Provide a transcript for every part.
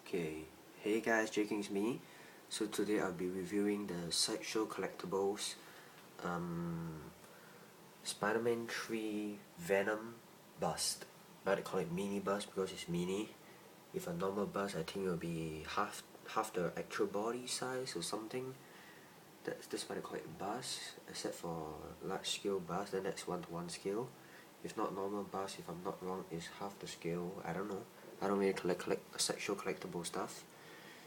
Okay, hey guys, Jaking me. So today I'll be reviewing the Sideshow Collectibles Spider-Man 3 Venom bust. I like to call it mini bust because it's mini. If a normal bust, I think it will be half the actual body size or something. That's why they call it bust. Except for large scale bust, then that's 1:1 scale. If not normal bust, if I'm not wrong, is half the scale. I don't know. I don't really collect Sideshow collectible stuff.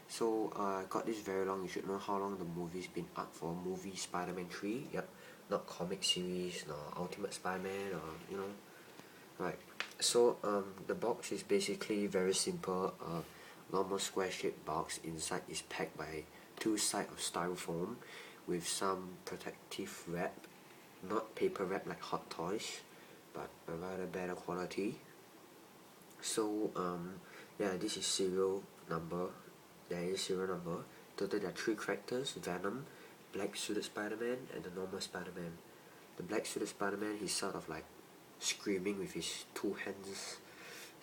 So I got this very long. You should know how long the movie's been up for. Movie Spider-Man 3. Yep. Not comic series, nor Ultimate Spider-Man, or Right. So the box is basically very simple. Normal square shaped box. Inside is packed by two sides of styrofoam with some protective wrap. Not paper wrap like Hot Toys, but a rather better quality. So yeah, this is serial number. There is serial number. Total there are 3 characters: Venom, black suited Spider-Man, and the normal Spider-Man. The black suited Spider-Man, he's sort of like screaming with his 2 hands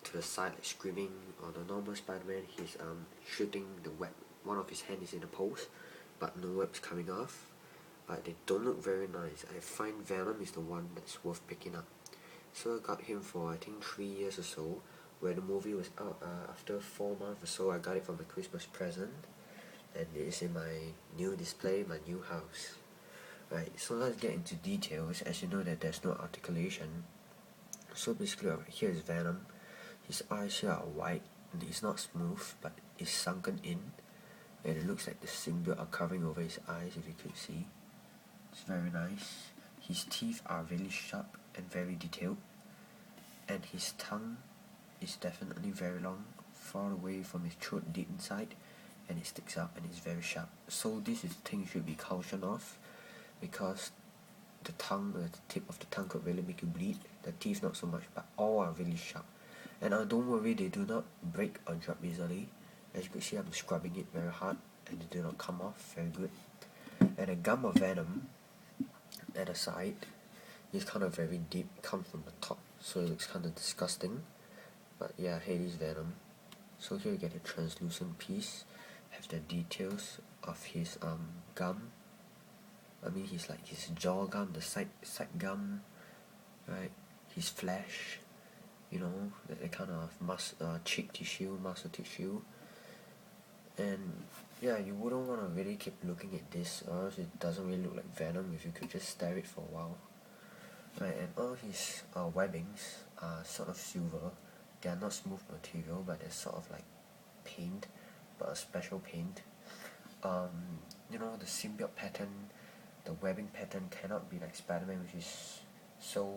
to the side, like screaming. On the normal Spider-Man, he's shooting the web. One of his hands is in the post, but no web's coming off. But they don't look very nice. I find Venom is the one that's worth picking up. So I got him for I think 3 years or so. When the movie was out, after 4 months or so, I got it for my Christmas present, and it is in my new display, my new house. Right, so let's get into details. As you know that there's no articulation. So basically, right here is Venom. His eyes here are white, and it's not smooth, but it's sunken in, and it looks like the symbiote are covering over his eyes, if you could see. It's very nice. His teeth are really sharp and very detailed, and his tongue is definitely very long, far away from his throat deep inside, and it sticks out and it's very sharp. So this is the thing you should be cautious of, because the tongue, the tip of the tongue could really make you bleed. The teeth not so much, but all are really sharp. And don't worry, they do not break or drop easily. As you can see, I'm scrubbing it very hard and they do not come off. Very good. And the gum of Venom at the side is kind of very deep, comes from the top, so it looks kind of disgusting. But yeah, here is Venom. So here you get a translucent piece, have the details of his gum. I mean, his jaw gum, the side gum, right? His flesh, the kind of cheek tissue, muscle tissue. And yeah, you wouldn't want to really keep looking at this, or else it doesn't really look like Venom if you could just stare it for a while. Right, and all his webbings are sort of silver. They are not smooth material, but they're sort of like paint, but a special paint. The symbiote pattern, the webbing pattern cannot be like Spider-Man, which is so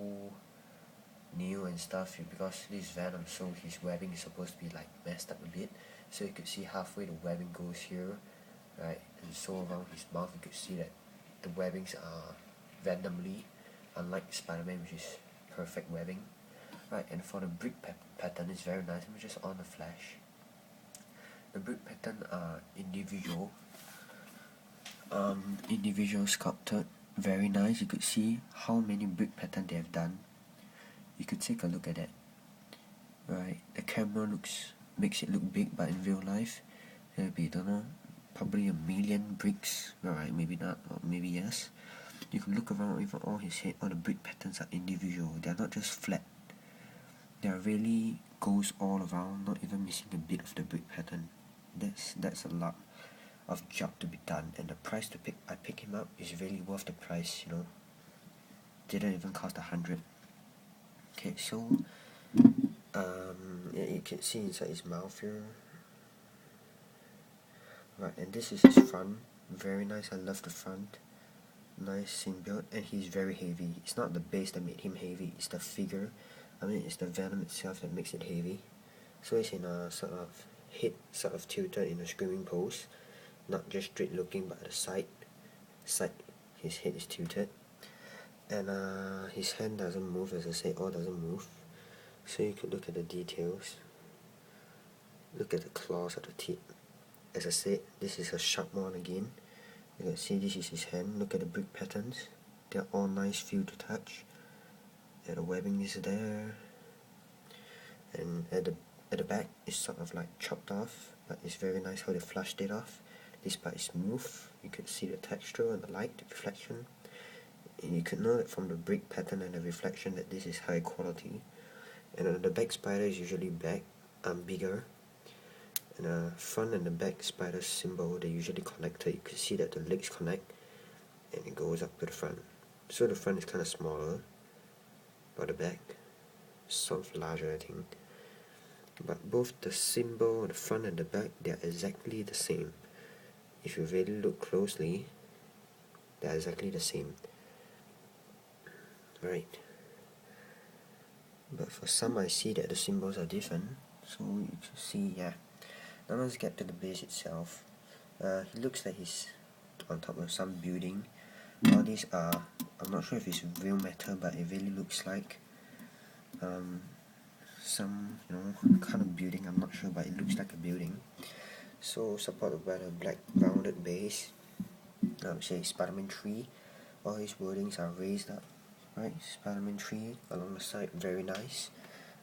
new and stuff, because this is Venom, so his webbing is supposed to be like messed up a bit. So you could see halfway the webbing goes here, right? And so around his mouth you could see that the webbings are randomly, unlike Spider-Man, which is perfect webbing. Right, and for the brick pattern, it's very nice. Let me just on the flash. The brick pattern are individual sculpted. Very nice. You could see how many brick pattern they have done. You could take a look at that. Right, the camera makes it look big, but in real life there'll be, don't know, probably 1 million bricks. Alright, maybe not, or maybe yes. You can look around, even all his head, all the brick patterns are individual. They're not just flat. There really goes all around, not even missing a bit of the brick pattern. That's a lot of job to be done, and the price I pick him up is really worth the price. Didn't even cost 100. Okay, so yeah, you can see inside his mouth here. Right, and this is his front. Very nice. I love the front. Nice symbiote, and he's very heavy. It's not the base that made him heavy, it's the figure. It's the Venom itself that makes it heavy. So it's in a sort of head, sort of tilted in a screaming pose, not just straight looking, but at the side. His head is tilted, and his hand doesn't move, as I say, all doesn't move. So you could look at the details. Look at the claws of the teeth. As I said, this is a sharp one again. You can see this is his hand. Look at the brick patterns. They're all nice feel to touch. And the webbing is there, and at the at the back is sort of like chopped off, but it's very nice how they flushed it off. This part is smooth, you could see the texture and the light, the reflection, and you could know that from the brick pattern and the reflection that this is high quality. And the back spider is usually bigger, and the front and the back spider symbol, they usually connected. You can see that the legs connect and it goes up to the front. So the front is kind of smaller, but the back is sort of larger, I think. But both the symbol, the front and the back, they are exactly the same. If you really look closely, they are exactly the same. Right. But for some I see that the symbols are different, so you can see, yeah. Now let's get to the base itself. He looks like he's on top of some building. All these are, I'm not sure if it's real metal, but it really looks like some, kind of building. I'm not sure, but it looks like a building. So supported by the black rounded base, I would say Spider-Man 3. All his wordings are raised up, right? Spider-Man 3 along the side, very nice.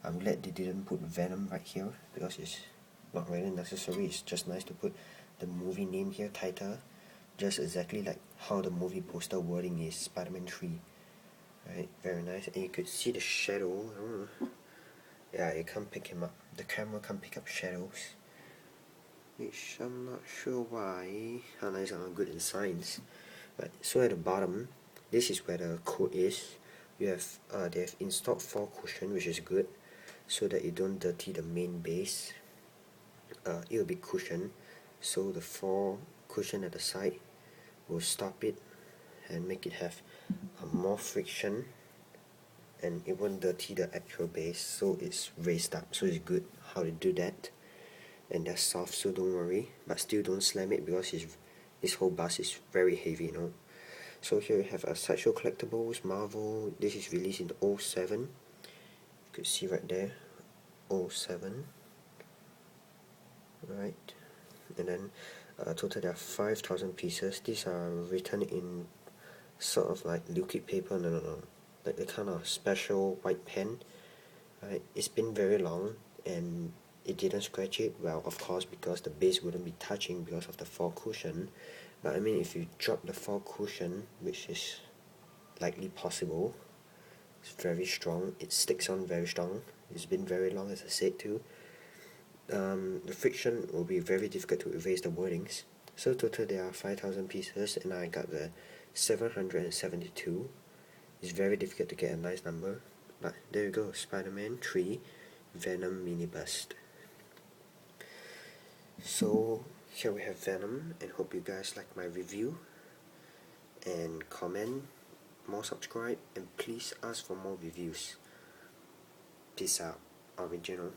I'm glad they didn't put Venom right here, because it's not really necessary. It's just nice to put the movie name here, title, just exactly like how the movie poster wording is, Spider-Man 3. Right, very nice. And you could see the shadow. I don't know. Yeah, you can't pick him up. The camera can't pick up shadows, which I'm not sure why, unless I'm good in science. But so at the bottom, this is where the code is. You have they have installed 4 cushion, which is good, so that you don't dirty the main base. It will be cushioned, so the 4 cushion at the side will stop it and make it have more friction, and it won't dirty the actual base, so it's raised up, so it's good how to do that. And they're soft, so don't worry, but still don't slam it, because this whole bus is very heavy, So here you have a Sideshow Collectibles Marvel. This is released in '07. You could see right there, '07. Right, and then total there are 5,000 pieces. These are written in sort of like liquid paper, no, like a kind of special white pen. Right, it's been very long and it didn't scratch it. Well, of course, because the base wouldn't be touching because of the 4 cushion. But I mean, if you drop the 4 cushion, which is likely possible, it's very strong. It sticks on very strong. It's been very long, as I said too. The friction will be very difficult to erase the wordings. So total there are 5,000 pieces, and I got the 772. It's very difficult to get a nice number, but there you go, Spider-Man 3 Venom mini bust. So here we have Venom, and hope you guys like my review, and comment, more subscribe, and please ask for more reviews. Peace out, original.